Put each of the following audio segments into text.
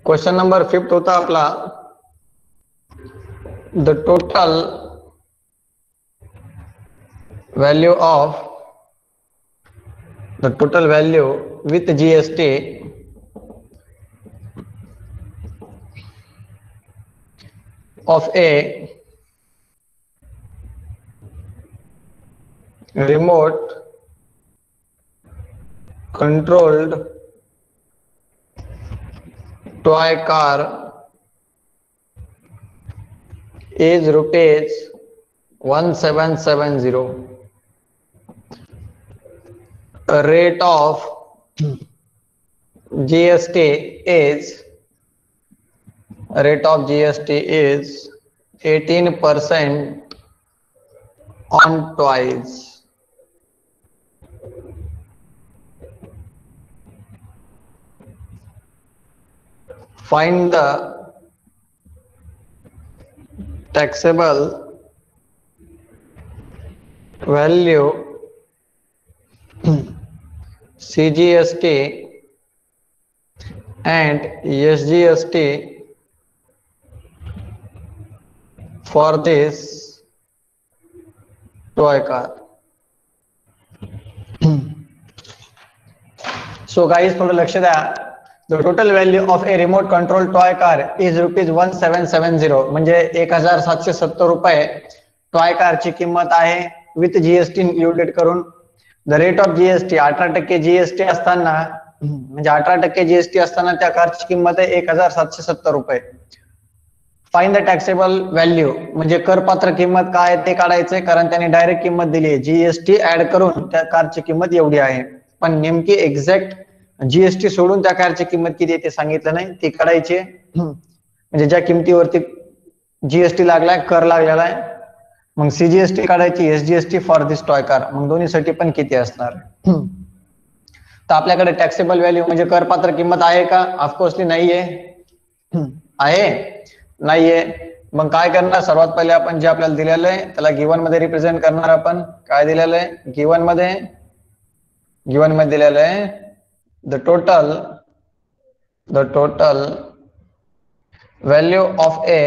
Question number 5 होता आपला, the total value with GST of a remote controlled toy car is rupees 1770. Rate of GST is 18% on toys. Find the taxable value CGST and SGST for this toy car. So guys, थोडं लक्ष द्या. The total value of a remote control toy car is rupees 1770. म्हणजे 1770 रुपये toy कारची किंमत आहे with GST included करून. The rate of GST 18% GST असताना, म्हणजे 18% जीएसटी असताना त्या कारची किंमत आहे 1770 रुपये. फाइंड द टॅक्सेबल व्हॅल्यू, म्हणजे करपात्र किंमत काय ते काढायचंय, कारण त्यांनी डायरेक्ट किंमत दिली आहे. जीएसटी ऍड करून त्या कारची किंमत एवढी आहे, पण नेमकी एक्झॅक्ट जीएसटी सोडून त्या कारची किंमत किती आहे ते सांगितलं नाही, ती काढायची. म्हणजे ज्या किमतीवरती जीएसटी लागलाय, कर लागलेला आहे, मग सीजीएसटी काढायची, SGST for this toy car, मग दोन्हीसाठी पण किती असणार. तर आपल्याकडे टॅक्सेबल व्हॅल्यू म्हणजे करपात्र किंमत आहे का? ऑफकोर्सली नाहीये. आहे नाहीये. मग काय करणार, सर्वात पहिले आपण जे आपल्याला दिलेलं आहे त्याला गिवन मध्ये रिप्रेझेंट करणार. आपण काय दिलेलं आहे गिवन मध्ये दिलेलं आहे the total value of a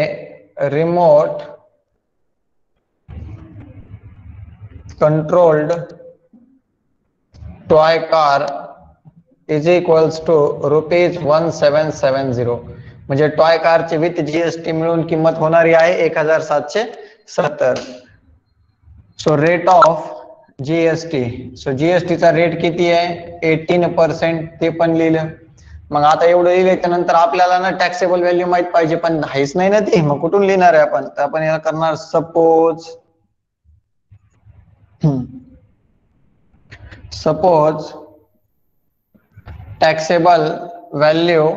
remote controlled toy car is equals to rupees 1770. म्हणजे टॉय कारची विथ जीएसटी मिळून किंमत होणारी आहे 1770. So rate of GST, so GST चा रेट किती आहे 18%, ते पण लिहिलं. मग आता एवढं लिहिलं त्यानंतर आपल्याला ना टॅक्सेबल व्हॅल्यू माहित पाहिजे, पण नाहीच नाही ना ती, मग कुठून लिहिणार आहे आपण. तर आपण याला करणार suppose taxable value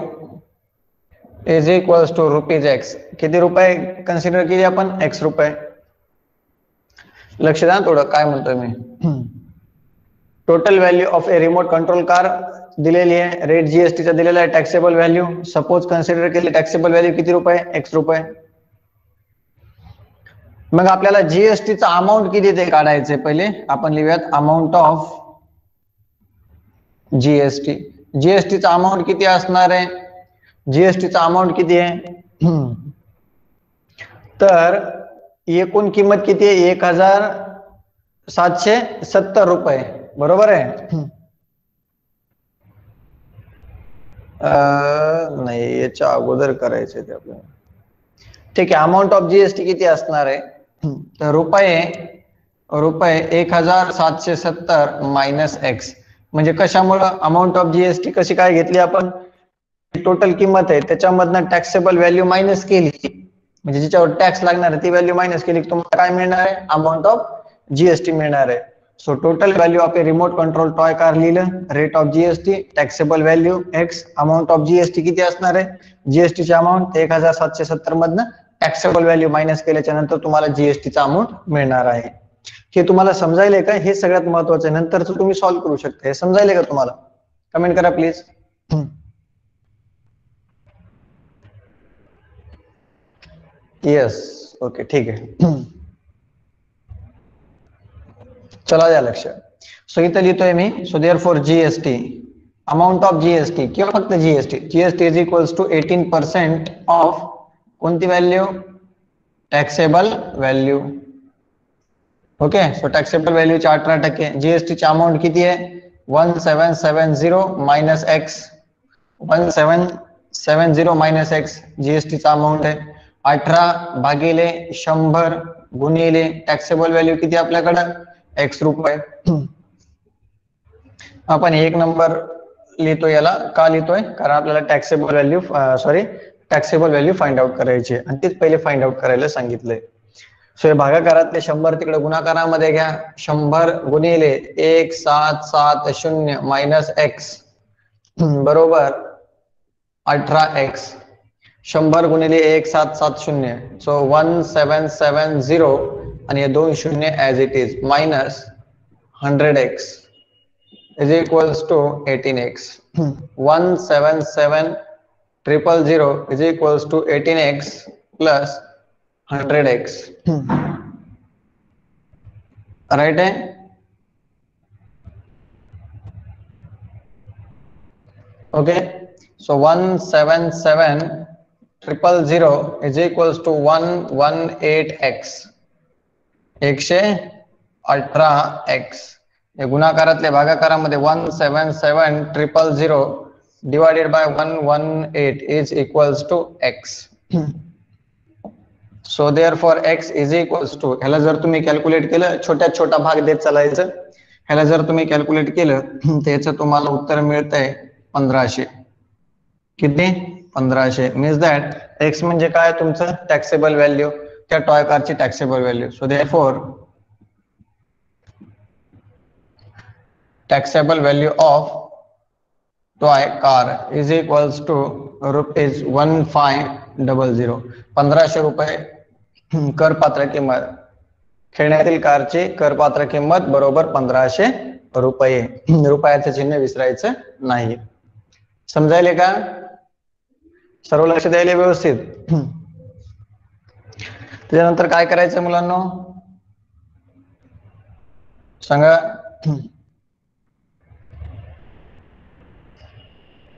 is equals to rupees x. किती रुपये कन्सिडर केली आपण? एक्स रुपये. लक्ष द्या थोडं काय म्हणतोय मी. Total value of a remote control car दिलेली आहे, रेट जीएसटीचा दिलेला आहे, टॅक्सेबल व्हॅल्यू सपोज कन्सिडर केली, टॅक्सेबल व्हॅल्यू किती रुपये? एक्स रुपये. मग आपल्याला जीएसटीचा अमाऊंट किती ते काढायचे. पहिले आपण लिहूयात अमाऊंट ऑफ जीएसटी. जीएसटीचा अमाऊंट किती असणार आहे? जीएसटीचा अमाऊंट किती आहे? तर एकूण किंमत किती आहे? 1770 रुपये, बरोबर आहे. नाही, याच्या अगोदर करायचे ते आपल्याला. ठीक आहे, अमाऊंट ऑफ जीएसटी किती असणार आहे? तर रुपये 1770 मायनस एक्स. म्हणजे कशामुळं अमाऊंट ऑफ जीएसटी कशी काय घेतली आपण? टोटल किंमत आहे त्याच्यामधनं टॅक्सेबल व्हॅल्यू मायनस केली, म्हणजे ज्याच्यावर टॅक्स लागणार आहे ती व्हॅल्यू मायनस केली, तुम्हाला काय मिळणार आहे? अमाऊंट ऑफ जीएसटी मिळणार आहे. So total value of a remote control toy car लिहिलं, rate of GST, taxable value x, amount of GST किती असणार आहे? जीएसटीची अमाऊंट 1770 मधनं टॅक्सेबल व्हॅल्यू मायनस केल्याच्या नंतर तुम्हाला जीएसटीचा अमाऊंट मिळणार आहे. हे तुम्हाला समजायलंय का? हे सगळ्यात महत्वाचं आहे, नंतरच तुम्ही सॉल्व्ह करू शकता. हे समजायलंय का तुम्हाला? कमेंट करा प्लीज. येस, ओके, ठीक आहे. चला द्या लक्ष. सो इथं लिहितोय मी, so therefore GST amount of GST किंवा फक्त GST, GST is equals to 18% of कोणती value, taxable value. Okay, so taxable व्हॅल्यूचे 18%. जीएसटी ची अमाऊंट किती आहे, 1770 minus x, 1770 minus x GST चा अमाऊंट आहे. 18 भागिले 100 गुणिले टॅक्सेबल व्हॅल्यू किती आपल्याकडं, एक्स रुपये. आपण एक नंबर लिहितो, याला का लिहितोय, कारण आपल्याला टॅक्सेबल व्हॅल्यू फाइंड आउट करायची आहे आणि तीच पहिले फाइंड आउट करायला सांगितलंय. सो हे भागाकारातले 100 तिकडे गुणाकारामध्ये घ्या, 100 गुणिले 1770 मायनस एक्स बरोबर 18x. 100 गुणिले 1770, सो 1770 आणि हे 2 शून्य as it is minus 100x is equals to 18x. 177000 is equals to 18x plus 100x. Right है. Okay, so 177000 is equals to 118x, 118x. हे गुणाकारातले भागाकारामध्ये 177000 divided by 118 is equals to x. So therefore x is equals to, ह्याला जर तुम्ही calculate केलं, छोटा भाग देत चालायचं, ह्याला जर तुम्ही कॅल्क्युलेट केलं तर याचं तुम्हाला उत्तर मिळतंय 1500. किती, 1500. मीन्स दॅट x म्हणजे काय, तुमचं टॅक्सेबल व्हॅल्यू, त्या टॉय कारची taxable value. So therefore taxable value of toy car is equals to rupees 1500. 1500 रुपये करपात्र किंमत, खेळण्यातील कारची करपात्र किंमत बरोबर 1500 रुपये. रुपयाचं चिन्ह विसरायचं नाही. समजायले का, सर्व लक्ष द्यायला व्यवस्थित. त्याच्यानंतर काय करायचं मुलांनो सांगा.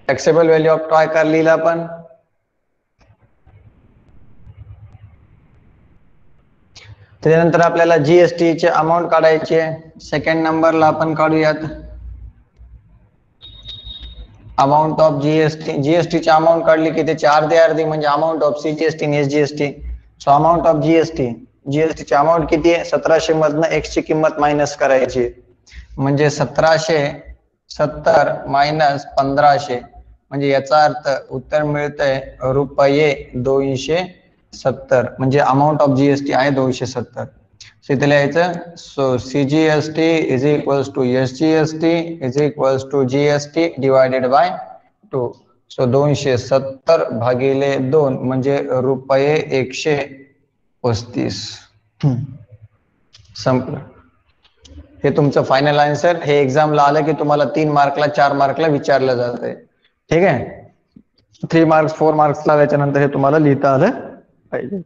Taxable value of toy car लिहिला आपण. त्यानंतर आपल्याला जीएसटी चे अमाउंट काढायची आहे. सेकंड नंबरला आपण काढूयात अमाउंट ऑफ जीएसटी. जीएसटी ची अमाउंट काढली की त्याची अर्धी म्हणजे अमाउंट ऑफ सीजीएसटी आणि SGST. So amount of GST, GST ची अमाउंट किती आहे, 1700 मधनं एक्स ची किंमत मायनस करायची, म्हणजे 1770 मायनस 1500, म्हणजे याचा अर्थ उत्तर मिळतंय रुपये 270. म्हणजे अमाऊंट ऑफ जीएसटी आहे 270. इथे लिहायचं, so CGST is equals to SGST is equals to GST divided by 2. So 270 भागिले 2 म्हणजे रुपये 135. संपलं. हे तुमचं फायनल आन्सर. हे एक्झामला आलं की तुम्हाला 3 मार्कला 4 मार्कला विचारलं जातंय. ठीक आहे, 3 मार्क्स 4 मार्क्स ला त्याच्यानंतर हे तुम्हाला लिहिता आलं पाहिजे.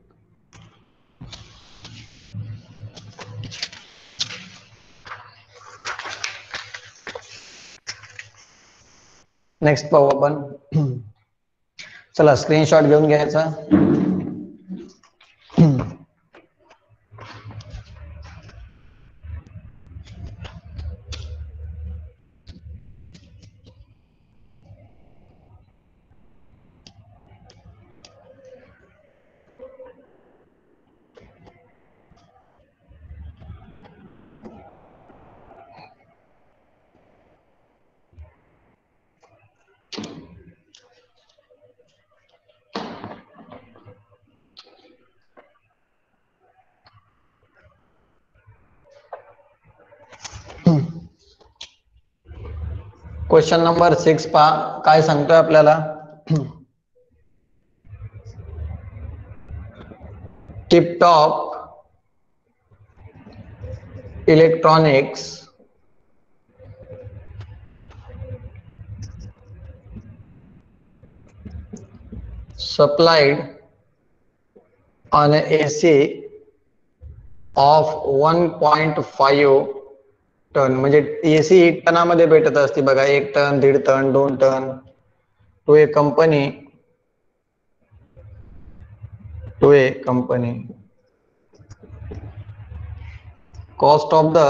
नेक्स्ट पाहू आपण. चला स्क्रीनशॉट घेऊन घ्यायचा. क्वेश्चन नंबर 6 पहा काय सांगतोय आपल्याला. Tiptop Electronics supplied an AC of 1.5 ton म्हणजे एसी टनामध्ये भेटत असते बघा, 1 ton, 1.5 ton, 2 ton. To a company cost of the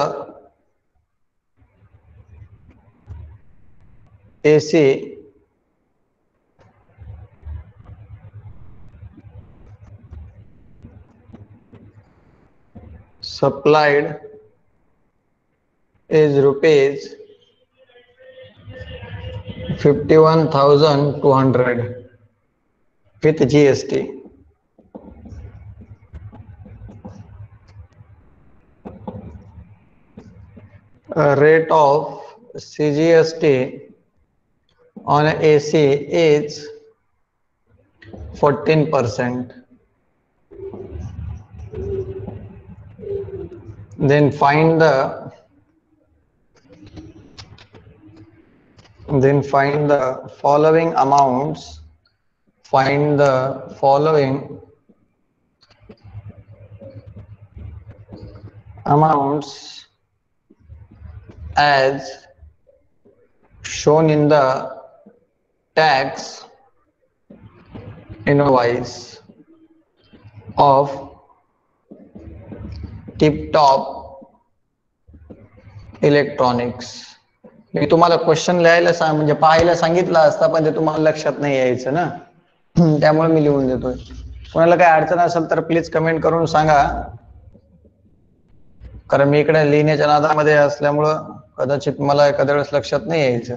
AC supplied is rupees 51,200 with GST. Rate of CGST on AC is 14%. Then find the following amounts. Find the following amounts as shown in the tax invoice of Tip-Top Electronics. मी तुम्हाला question लिहायला म्हणजे पाहायला सांगितलं असतं, पण ते तुम्हाला लक्षात नाही यायचं ना, त्यामुळे मी लिहून देतोय. कोणाला काही अडचण असेल तर प्लीज कमेंट करून सांगा, कारण मी इकडे लिहिण्याच्या नादामध्ये असल्यामुळं कदाचित मला एखाद्या वेळेस लक्षात नाही यायचं.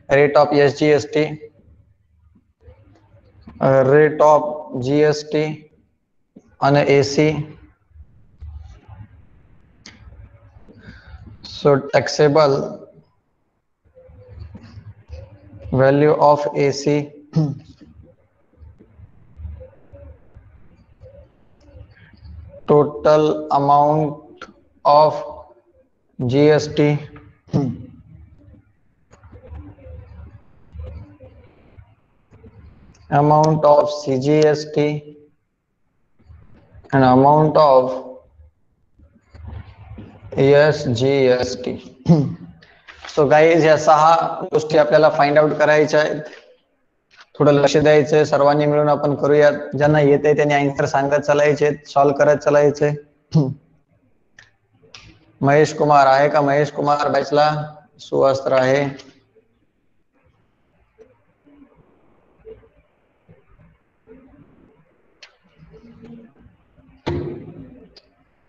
Rate of SGST, rate of GST on AC. So taxable value of AC, total amount of GST, amount of CGST and amount of SGST. So guys या 6 गोष्टी आपल्याला फाइंड आउट करायच्या आहेत. थोडं लक्ष द्यायचंय, सर्वांनी मिळून आपण करूयात. ज्यांना येते त्यांनी आन्सर सांगत चालायचे, सॉल्व्ह करत चालायचे. महेश कुमार आहे का? महेश कुमार बॅचला सुवस्त्र आहे.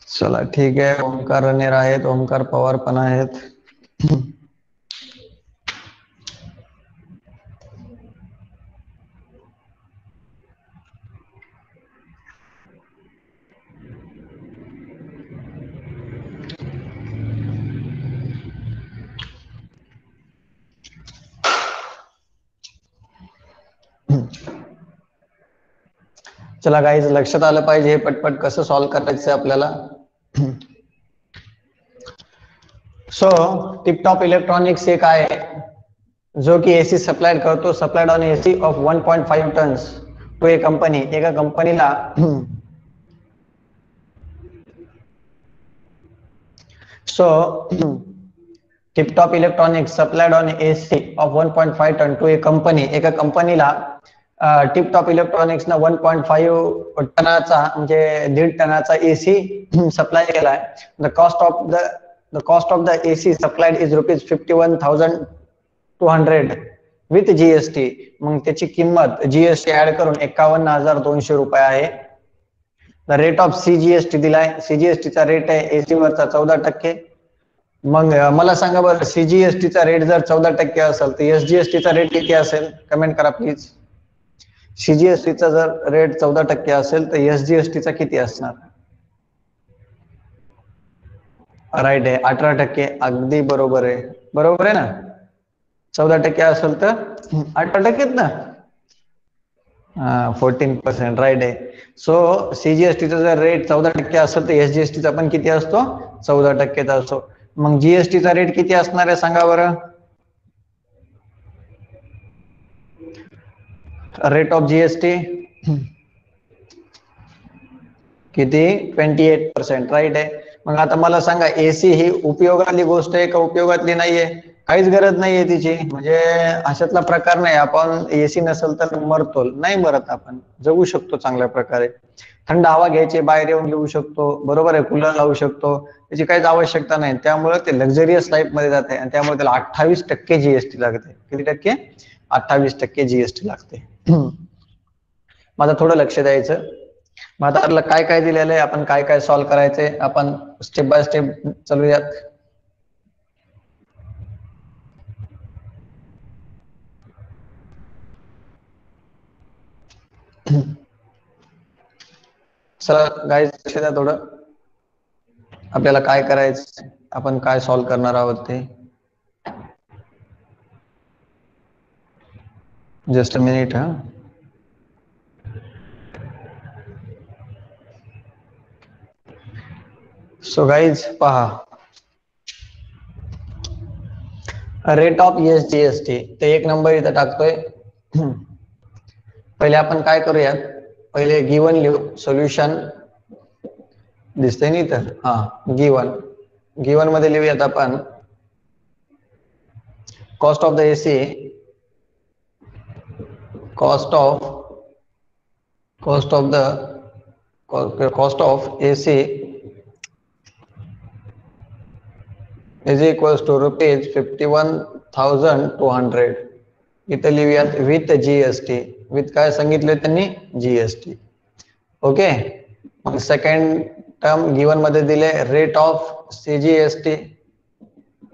चला ठीक आहे. ओमकार रनेर आहेत, ओमकार पवार पण आहेत. चला गाईज, लक्षात आलं पाहिजे हे पटपट कसं सॉल्व्ह करायचं आपल्याला. सो टिप-टॉप इलेक्ट्रॉनिक्स एक आहे जो की एसी सप्लाइड करतो. Supplied on AC of 1.5 tons to a company. एका कंपनीला so Tiptop Electronics supplied on AC of 1.5 ton to a company. एका कंपनीला टिप-टॉप इलेक्ट्रॉनिक्स ना 1.5 टनाचा म्हणजे 1.5 टनाचा एसी सप्लाय केलाय. The cost of the AC supplied is rupees 51,200 with GST. मग त्याची किंमत जीएसटी ऍड करून 51,200 रुपये आहे. द रेट ऑफ सीजीएसटी दिलाय. सीजीएसटीचा रेट आहे एसी वरचा 14%. मग मला सांगा बरं, सीजीएसटीचा रेट जर 14% असेल तर एसजीएसटीचा रेट किती असेल? कमेंट करा प्लीज. सीजीएसटीचा जर रेट 14% असेल तर एसजीएसटीचा किती असणार? राईट आहे, 18%. अगदी बरोबर आहे, बरोबर आहे ना. 14% असेल तर 18% ना. 14%. राईट आहे. सो सीजीएसटीचा जर रेट 14% असेल तर एसजीएसटीचा पण किती असतो? 14% असतो. मग जीएसटीचा रेट किती असणार आहे सांगा बरं? रेट ऑफ जीएसटी किती? 28%. राईट आहे. मग आता मला सांगा, एसी ही उपयोगातली गोष्ट आहे का उपयोगातली नाहीये? काहीच गरज नाहीये तिची, म्हणजे अशातला प्रकार नाही. आपण एसी नसेल तर मरतो, नाही मरत, आपण जगू शकतो चांगल्या प्रकारे. थंड हवा घ्यायची, बाहेर येऊन घेऊ शकतो, बरोबर आहे, कूलर लावू शकतो, त्याची काहीच आवश्यकता नाही. त्यामुळे ते लक्झरियस लाईफ मध्ये जाते आणि त्यामुळे त्याला 28% जीएसटी लागते. किती टक्के? 28% जीएसटी लागते. माझं थोडं लक्ष द्यायचं. मग आता आपल्याला काय काय दिलेलं आहे, आपण काय काय सॉल्व्ह करायचंय, आपण स्टेप बाय स्टेप चालूयात. चला गाईज, लक्ष द्या थोडं. आपल्याला काय करायचं, आपण काय सॉल्व्ह करणार आहोत ते. Just a minute. हा, सो गाईज पहा, रेट ऑफ जीएसटी ते 1 नंबर इथं टाकतोय. पहिले आपण काय करूयात, पहिले गिवन लिहू, सोल्युशन दिसतंय नाही तर, हा, गिवन गिवन मध्ये लिहूयात आपण. Cost of the AC, cost of AC is equals to rupees 51,200. इथे लिहूयात विथ जीएसटी. विथ काय सांगितले त्यांनी? जीएसटी. ओके. मग सेकंड टर्म गिवन मध्ये दिले, rate of CGST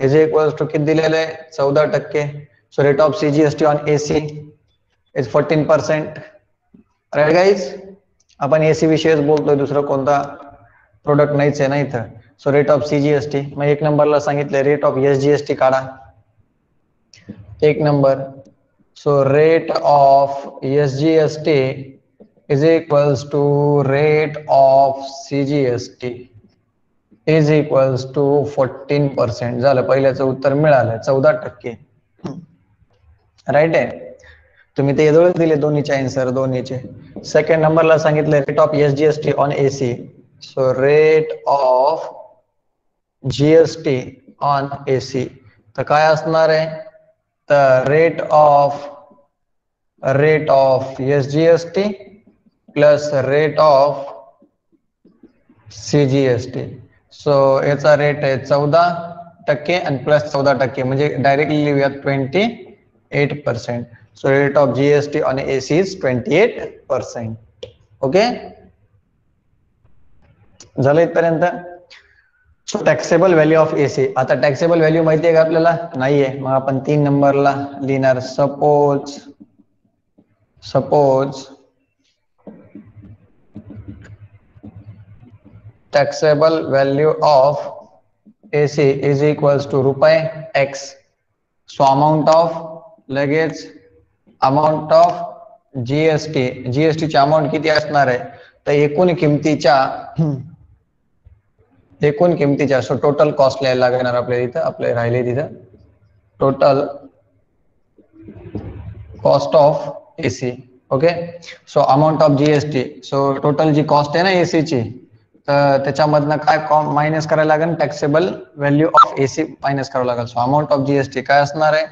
is equals to किती दिलेले? 14%. So rate of CGST on AC is 14%. Right guys, आपण एसी विषयीच बोलतोय, दुसरं कोणता प्रोडक्ट नाहीच आहे ना इथं. सो रेट ऑफ सीजीएसटी, मग 1 नंबरला सांगितलं रेट ऑफ एसजीएसटी काढा. 1 number, so rate of SGST is equals to rate of CGST is equals to 14%. झालं, पहिल्याचं उत्तर मिळालं, 14%. राईट आहे. तुम्ही ते एवढेच दिले दोन्हीचे आन्सर, दोन्हीचे. सेकंड नंबरला सांगितलं rate of SGST on AC. So rate of GST on AC तर काय असणार आहे? तर rate of SGST plus rate of CGST. So याचा रेट आहे 14% आणि प्लस 14%, म्हणजे डायरेक्टली लिहूयात 28%. So rate of GST on AC is 28%. Okay, झालं इथपर्यंत. So taxable value of AC. आता टॅक्सेबल व्हॅल्यू माहिती आहे का आपल्याला? नाहीये. मग आपण 3 नंबरला लिहिणार, suppose taxable value of AC is equals to रुपये एक्स. सो अमाऊंट ऑफ, लगेच अमाऊंट ऑफ जीएसटी. जीएसटीची अमाऊंट किती असणार आहे? तर एकूण किमतीच्या सो टोटल कॉस्ट लिहायला लागणार आपल्याला इथं, आपले राहिले तिथं total cost of AC. Okay, so amount of GST. So total जी कॉस्ट आहे ना एसीची, तर त्याच्यामधनं काय मायनस करायला लागेल? Taxable value of AC minus करावं लागेल. सो अमाऊंट ऑफ जीएसटी काय असणार आहे?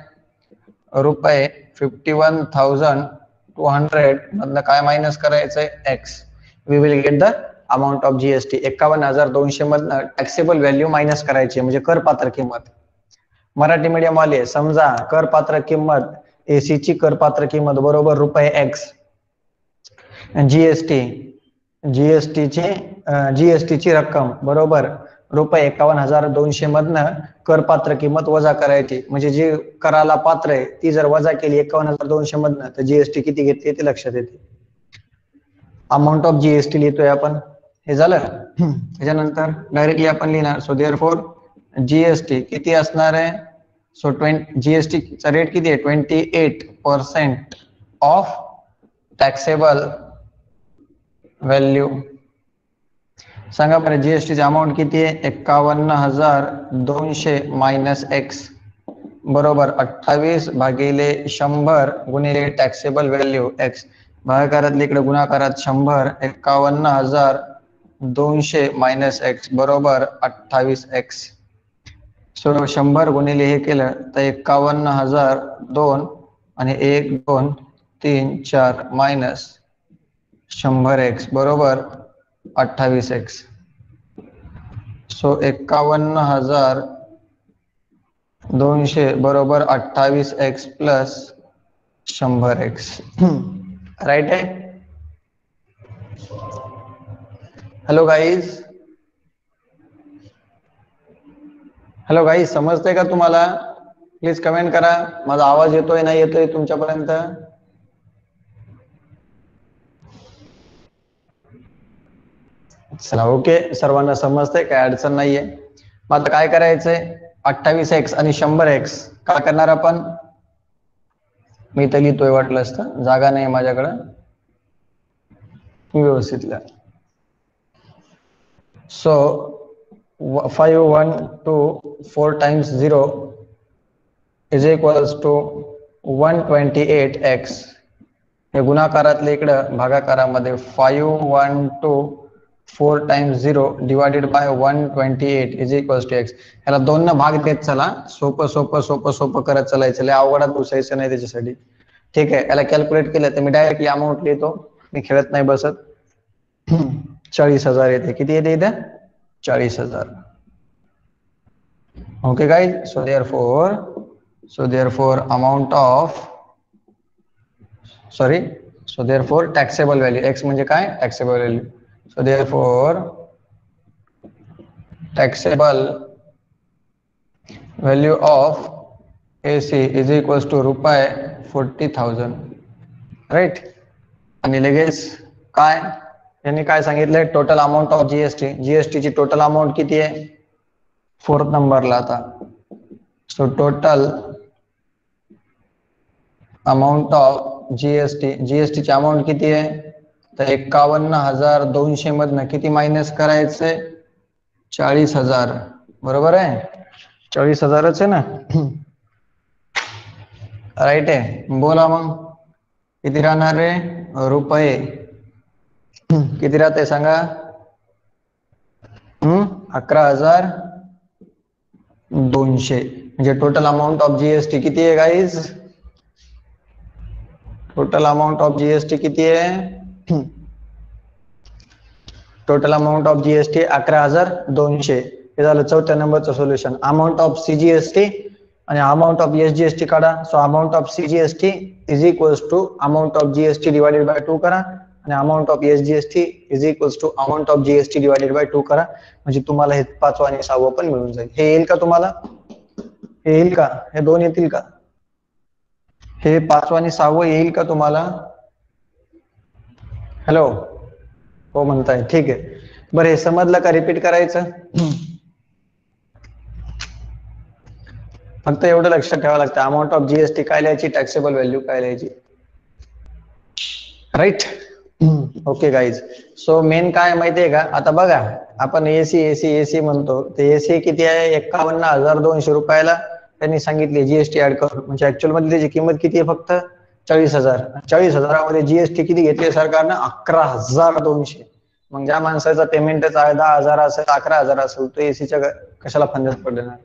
रुपये 51,200 मधनं काय मायनस करायचंय? X. We will get the amount of GST. 51,200 मधनं टॅक्सेबल व्हॅल्यू मायनस करायची, म्हणजे करपात्र किंमत. मराठी मीडियम वाले समजा, करपात्र किंमत, एसीची करपात्र किंमत बरोबर रुपये एक्स. जीएसटीची रक्कम बरोबर रुपये 51,200 मधनं करपात्र किंमत वजा करायची, म्हणजे जी कराला पात्र आहे ती जर वजा केली 51,200 मधनं, तर जीएसटी किती घेते ते लक्षात येते. अमाऊंट ऑफ जीएसटी लिहितोय आपण. हे झालं. त्याच्यानंतर डायरेक्टली आपण लिहिणार, सो देअरफॉर जीएसटी किती असणार आहे? सो जीएसटीचा रेट किती आहे? 28% ऑफ टॅक्सेबल व्हॅल्यू. सांगा बरं, जीएसटीची अमाऊंट किती आहे? 51,200 मायनस एक्स बरोबर 28/100 गुणिले टॅक्सेबल व्हॅल्यू एक्स. भागाकारातल्या इकडे गुणाकारात 100. 51,000 200 मायनस एक्स बरोबर 28x. सो 100 गुणिले हे केलं तर 51,002 आणि 1 2 3 4 मायनस 100x बरोबर 28x. सो 51,200 बरोबर 28x प्लस 100x. राइट है. हॅलो गाईज, हॅलो गाईज, समजते का तुम्हाला? प्लीज कमेंट करा. माझा आवाज येतोय नाही येतोय तुमच्यापर्यंत? चला ओके, सर्वांना समजतंय, काय अडचण नाहीये. मग आता काय करायचंय? 28x आणि 100x काय करणार आपण? मी तर लिहितोय, वाटलं असतं, जागा नाही माझ्याकडं. व्यवस्थित लिहा. So 5 1 2 4 times 0 is equals to 128x. हे गुणाकारातले इकडं भागाकारामध्ये 5 1 2 4 times 0 divided by 128 is equals to x. ह्याला 2 न भाग देत चला. सोपं सोपं सोपं सोपं करत चालायचं, लय अवघडात घुसायचं नाही त्याच्यासाठी. ठीक आहे, याला कॅल्क्युलेट केलं तर मी डायरेक्टली अमाऊंट लिहितो, मी खेळत नाही बसत. 40,000 येते. किती येते इथं? 40,000. Okay guys, so therefore amount of taxable value, x म्हणजे काय? taxable value. So therefore taxable value of AC is equals to रुपये 40,000. राइट. आणि लगेच काय यांनी काय सांगितलंय? Total amount of GST. GST ची टोटल अमाऊंट किती आहे? 4th नंबरला आता. So total amount of GST, GST ची अमाऊंट किती आहे? तर 51,200 मधनं किती मायनस करायचंय? 40,000. बरोबर आहे, 40,000च आहे ना? राईट आहे. बोला मग किती राहणार रे? रुपये किती राहते सांगा? 11,200. म्हणजे टोटल अमाऊंट ऑफ जीएसटी किती आहे guys? Total amount of GST किती आहे? Total amount of GST 11,200. हे झालं 4थ्या नंबरचं सोल्युशन. अमाऊंट ऑफ सीजीएसटी आणि अमाऊंट ऑफ एसजीएसटी काढा. So amount of CGST is equals to amount of GST divided by 2 करा आणि amount of SGST is equals to amount of GST divided by 2 करा. म्हणजे तुम्हाला हे 5वं आणि 6वं पण मिळून जाईल. हे येईल का तुम्हाला? हे येईल का? हे दोन येतील का? हे 5वं आणि 6वं येईल का तुम्हाला? हॅलो, हो म्हणताय, ठीक आहे. बरं, हे समजलं का? रिपीट करायचं. फक्त एवढं लक्षात ठेवावं लागतं, अमाऊंट ऑफ जीएसटी काय लिहायची, टॅक्सेबल व्हॅल्यू काय लिहायची. Right. Okay guys, so main काय माहितीये का? आता बघा, आपण एसी एसी एसी म्हणतो, ते एसी किती आहे? 51,200 रुपयाला त्यांनी सांगितले जीएसटी ऍड करून. म्हणजे ऍक्च्युअल मध्ये त्याची किंमत किती आहे? फक्त 40,000. 40,000मध्ये जीएसटी किती घेतली सरकारनं? 11,200. मग ज्या माणसाचा पेमेंटच आहे 10,000 असेल, 11,000 असेल, तो एसीच्या कशाला फंद्यात पडणार?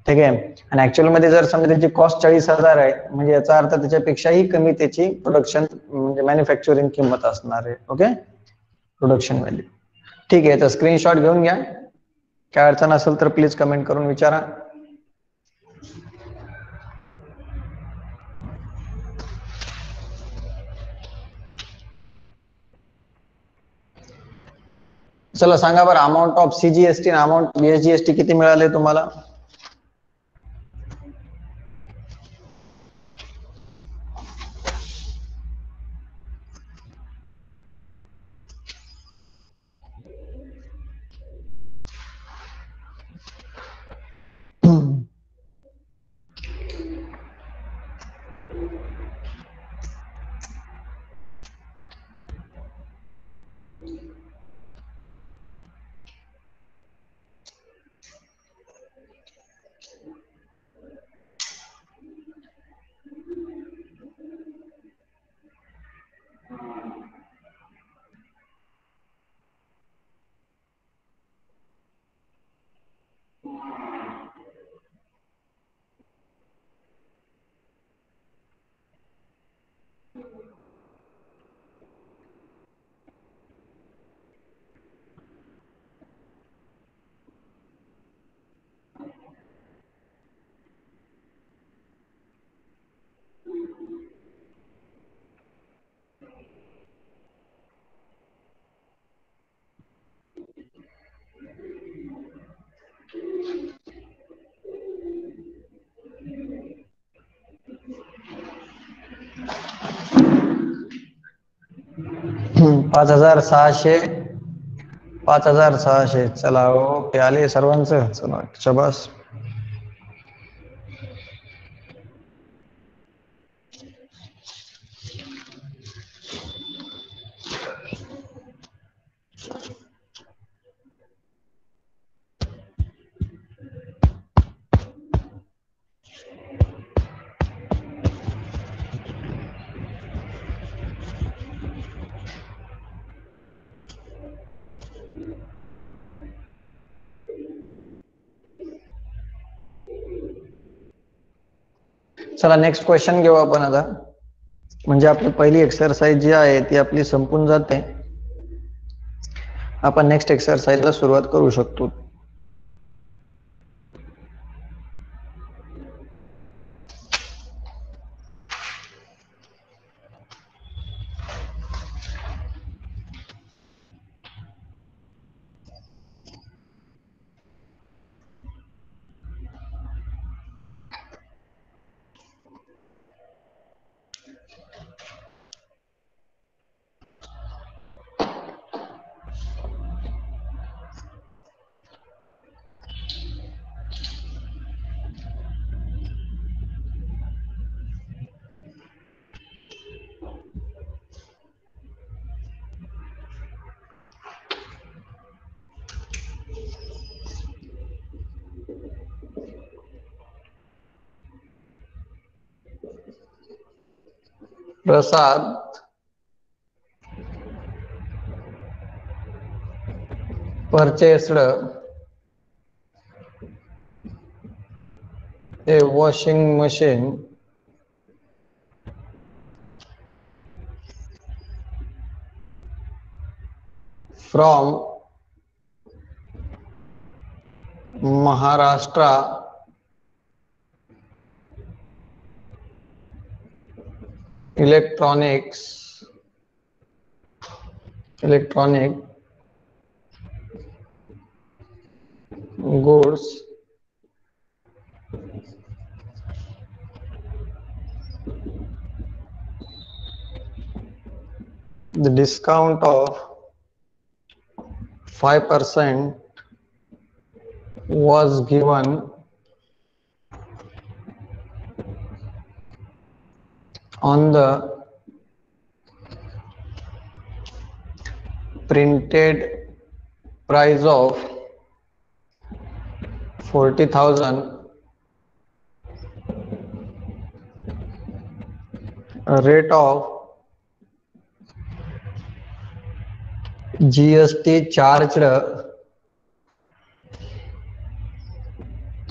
ठीक आहे. आणि ऍक्च्युअल मध्ये जर समजा त्याची कॉस्ट 40,000 आहे, म्हणजे याचा अर्थ त्याच्यापेक्षाही कमी त्याची प्रोडक्शन म्हणजे मॅन्युफॅक्चरिंग किंमत असणार आहे. Okay, production value. ठीक आहे, तर स्क्रीनशॉट घेऊन घ्या. काय अडचण असेल तर प्लीज कमेंट करून विचारा. चला सांगा बरं, अमाऊंट ऑफ सीजीएसटी आणि अमाऊंट ऑफ एसजीएसटी किती मिळाले तुम्हाला? 5600 5600. चला ओके, आले सर्वांचं. चला शाबास. चला नेक्स्ट क्वेश्चन घेऊ आपण आता. म्हणजे आपली पहिली एक्सरसाइज जी आहे ती आपली संपून जाते. आपण नेक्स्ट एक्सरसाइजला सुरुवात करू शकतो. प्रसाद purchased a washing machine from Maharashtra electronic goods the discount of 5% was given on the printed price of 40,000. A rate of GST charged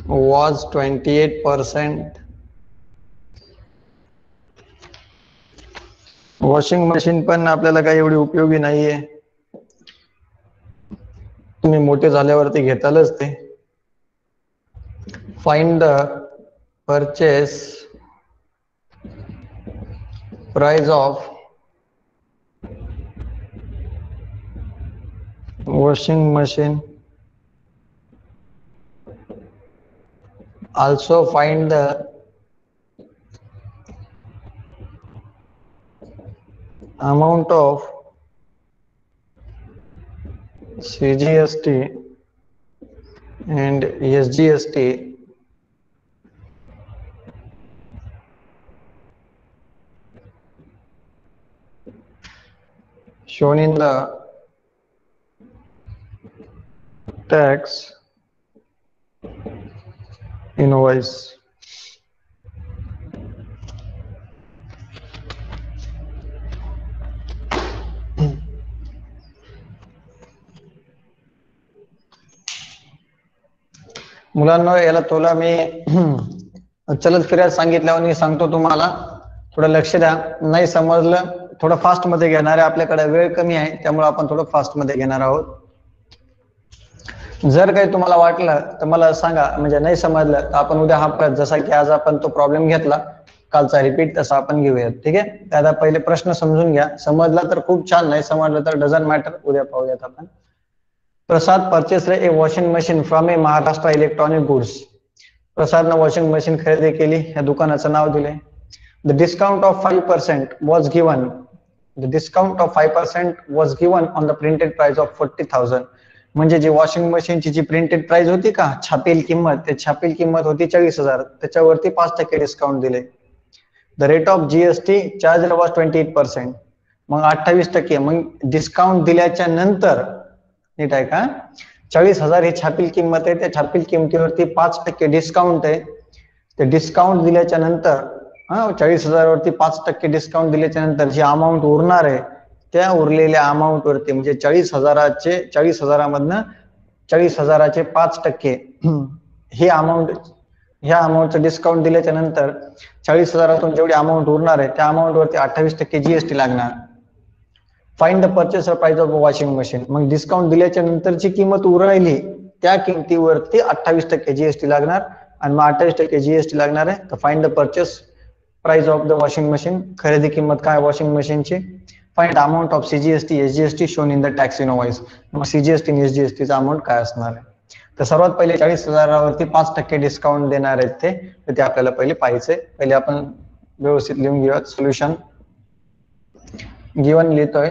was 28%. Washing machine पण आपल्याला काही एवढी उपयोगी नाहीये, तुम्ही मोठे झाल्यावरती घेतालच ते. Find the purchase price of washing machine. Also find the amount of CGST and SGST shown in the tax invoice. मुलांना याला तुला मी चलत फिरायला सांगितल्यावर मी सांगतो तुम्हाला, थोडं लक्ष द्या. नाही समजलं थोडं फास्ट मध्ये घेणार आहे, आपल्याकडे वेळ कमी आहे त्यामुळे आपण थोडं फास्ट मध्ये घेणार आहोत. जर काही तुम्हाला वाटलं तर मला सांगा, म्हणजे नाही समजलं तर आपण उद्या हा जसा की आज आपण तो प्रॉब्लेम घेतला कालचा रिपीट तसा आपण घेऊयात. ठीक आहे, त्याला पहिले प्रश्न समजून घ्या. समजला तर खूप छान, नाही समजलं तर डझंट मॅटर, उद्या पाहूयात आपण. Prasad purchased a washing machine from a Maharashtra electronic goods. प्रसादनं वॉशिंग मशीन खरेदी केली, या दुकानाचं नाव दिले. The discount of 5% was given the discount of 5% was given on the printed price of 40,000. म्हणजे जी वॉशिंग मशीनची जी प्रिंटेड प्राइस होती का, छापील किंमत, ते छापील किंमत होती 40,000, त्याच्यावरती 5% डिस्काउंट दिले. The rate of GST charge was 28%. मग 28%. मग डिस्काउंट दिल्याच्या नंतर, नीट आहे का, 40,000 ही छापील किंमत आहे, त्या छापील किंमतीवरती 5% डिस्काउंट आहे. ते डिस्काउंट दिल्याच्या नंतर 40,000 वरती 5% डिस्काउंट दिल्याच्या नंतर जी अमाऊंट उरणार आहे, त्या उरलेल्या अमाऊंट वरती म्हणजे 40,000मधनं 40,000चे 5% ही अमाऊंट, ह्या अमाऊंटचं डिस्काउंट दिल्याच्या नंतर 40,000तून जेवढी अमाऊंट उरणार आहे त्या अमाऊंट वरती 28% जीएसटी लागणार. Find the purchaser price of washing machine. मग डिस्काउंट दिल्याच्या नंतरची किंमत उरली त्या किमतीवरती 28% जीएसटी लागणार आणि मग 28% जीएसटी लागणार आहे. तर find the purchase price of the washing machine, खरेदी किंमत काय वॉशिंग मशीनची. Find the amount of CGST SGST shown in the tax invoice. मग सीजीएसटी आणि एसजीएसटीचा अमाऊंट काय असणार आहे. तर सर्वात पहिले 40,000वरती 5% डिस्काउंट देणार आहेत ते आपल्याला पहिले पाहायचंय. पहिले आपण व्यवस्थित लिहून घेऊयात. सोल्युशन गिवन लिहितोय.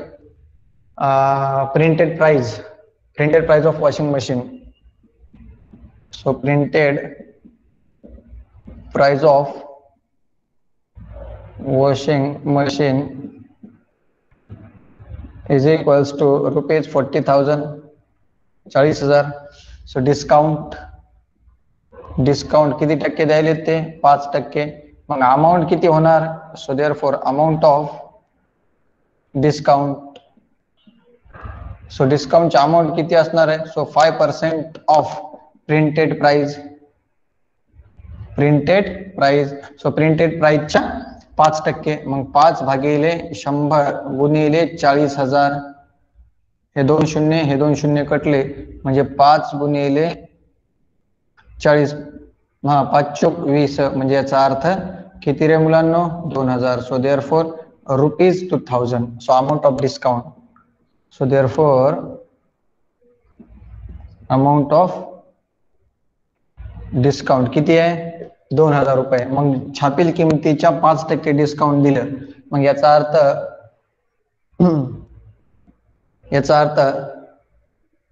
Printed price of washing machine. So printed price of washing machine is equals to rupees 40,000, 40,000. So discount किती टक्के द्यायले ते 5%. मग अमाऊंट किती होणार. So therefore amount of discount, so डिस्काउंटची अमाऊंट किती असणार आहे. So 5% of printed price. So printed प्राइसच्या 5%. मग 5/100 गुणिले 40,000. हे 2 शून्य कटले म्हणजे 5 गुणिले 40, 5 × 20 म्हणजे याचा अर्थ किती रे मुलांनो. 2,000. So therefore ₹2000. So amount of discount. So therefore amount of discount किती आहे. 2,000 रुपये. मग छापील किमतीच्या 5% डिस्काउंट दिलं. मग याचा अर्थ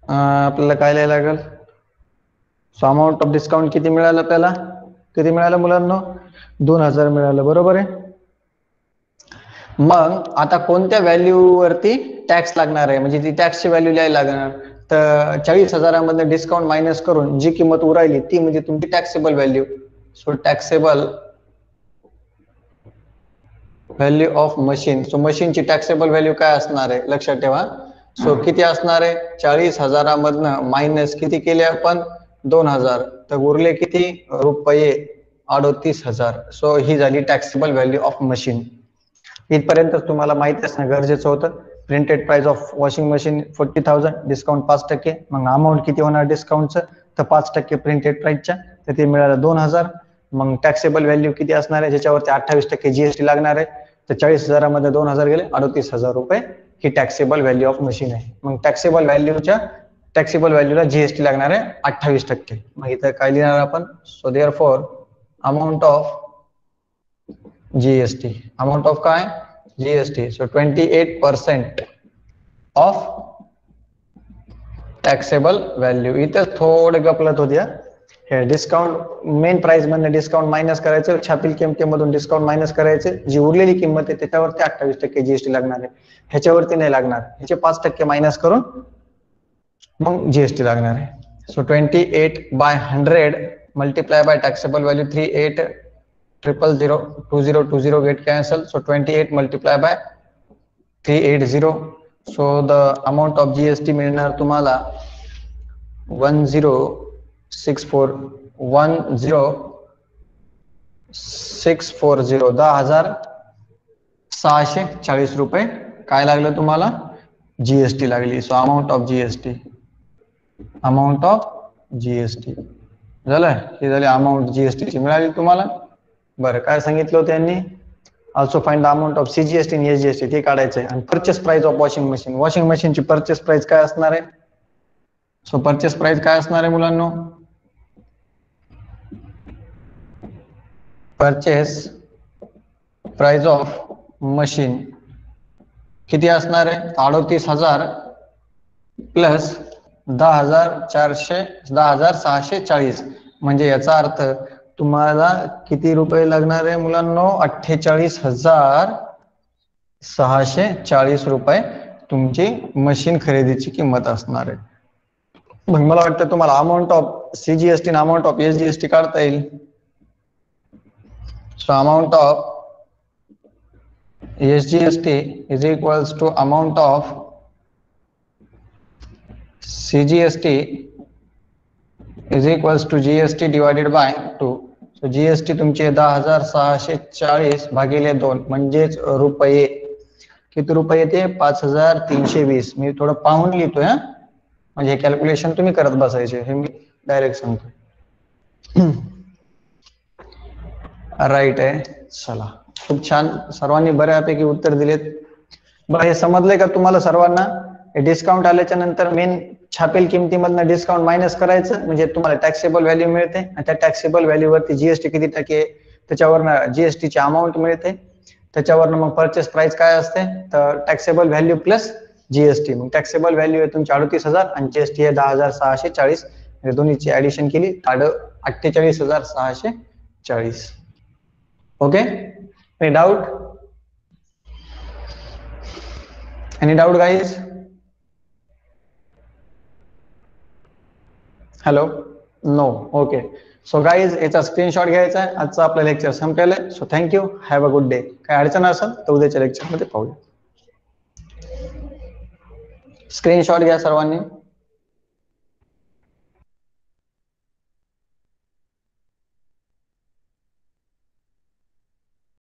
आपल्याला काय लिहायला लागेल. सो अमाऊंट ऑफ डिस्काउंट किती मिळालं आपल्याला. किती मिळालं मुलांनो. 2,000 मिळालं. बरोबर आहे. मग आता कोणत्या व्हॅल्यू वरती टॅक्स लागणार आहे, म्हणजे ती टॅक्सची व्हॅल्यू लिहायला लागणार. तर 40,000मधनं डिस्काउंट मायनस करून जी किंमत उरायली ती म्हणजे तुमची taxable value. So taxable value of machine. So मशीनची टॅक्सेबल व्हॅल्यू काय असणार आहे लक्षात ठेवा. सो किती असणार आहे. 40,000मधनं मायनस किती केले आपण. 2,000. तर उरले किती रुपये. 38,000. सो ही झाली टॅक्सेबल व्हॅल्यू ऑफ मशीन. इथपर्यंत तुम्हाला माहिती असणं गरजेचं होतं. Printed price of washing machine 40,000, discount 5%. मग अमाऊंट किती होणार डिस्काउंटचं. तर 5% प्रिंटेड प्राइसच्या, तर ते मिळालं 2,000. मग टॅक्सेबल व्हॅल्यू किती असणार आहे, ज्याच्यावरती 28% जीएसटी लागणार आहे. तर 40,000मध्ये 2,000 गेले, 38,000 रुपये ही टॅक्सेबल व्हॅल्यू ऑफ मशीन आहे. मग टॅक्सेबल व्हॅल्यूला जीएसटी लागणार आहे 28%. मग इथं काय लिहिणार आपण. So therefore amount of GST. Amount of काय. GST. So 28% of taxable value. इथे थोडं गपलत होती. हे डिस्काउंट मेन प्राइस मधून डिस्काउंट मायनस करायचं, छापील किमतीमधून डिस्काउंट मायनस करायचे, जी उरलेली किंमत आहे त्याच्यावरती 28% जीएसटी लागणार आहे. ह्याच्यावरती नाही लागणार. ह्याचे 5% मायनस करून मग जीएसटी लागणार आहे. So 28/100 multiply by taxable value 38,000,020 get cancel. So 28 multiply by 380. So the amount of GST मिळणार तुम्हाला 10,640 10,640 रुपये काय लागलं तुम्हाला. जीएसटी लागली. सो अमाऊंट ऑफ जीएसटी झालं. ही झाली अमाऊंट जीएसटी मिळाली तुम्हाला. बरं काय सांगितलं होतं यांनी. Also find the amount of CGST आणि एसजीएसटी ते काढायचं आहे. आणि परचेस प्राइस ऑफ वॉशिंग मशीनची परचेस प्राइस काय असणार आहे. सो परचेस प्राइस काय असणार आहे मुलांनो. परचेस प्राइस ऑफ मशीन किती असणार आहे? 38,000 प्लस 10,640, म्हणजे याचा अर्थ तुम्हाला किती रुपये लागणार आहे मुलांनो? 48,640 रुपये तुमची मशीन खरेदीची किंमत असणार आहे. मग मला वाटतं तुम्हाला अमाऊंट ऑफ सीजीएसटी आणि अमाऊंट ऑफ एसजीएसटी काढता येईल. So amount of SGST is equals to amount of CGST is equals to GST divided by 2. So GST तुमचे 10,640 भागिले 2 म्हणजेच रुपये. किती रुपये येते? 5,320. मी थोडं पाहून लिहितोय हा, म्हणजे कॅल्क्युलेशन तुम्ही करत बसायचे, हे मी डायरेक्ट सांगतो. राईट आहे. चला, खूप छान, सर्वांनी बऱ्यापैकी उत्तर दिलेत. बरं, हे समजलंय का तुम्हाला सर्वांना? डिस्काउंट आल्याच्या नंतर मेन छापेल किमतीमधनं डिस्काउंट मायनस करायचं, म्हणजे तुम्हाला टॅक्सेबल व्हॅल्यू मिळते, आणि त्या टॅक्सेबल व्हॅल्यू वरती जीएसटी किती टक्के, त्याच्यावरनं जीएसटीची अमाऊंट मिळते, त्याच्यावरनं मग परचेस प्राइस काय असते, तर टॅक्सेबल व्हॅल्यू प्लस जीएसटी. मग टॅक्सेबल व्हॅल्यू आहे तुमची 38,000 आणि जीएसटी आहे 10,640, दोन्हीची ऍडिशन केली 48,640. Okay, any doubt? Any doubt guys? Hello? No. Okay. So guys, याचा स्क्रीनशॉट घ्यायचा आहे. आजचं आपलं लेक्चर संपलेलं आहे. So thank you, have a good day. काय अडचण असेल तर उद्याच्या लेक्चरमध्ये पाहूया. स्क्रीनशॉट घ्या सर्वांनी.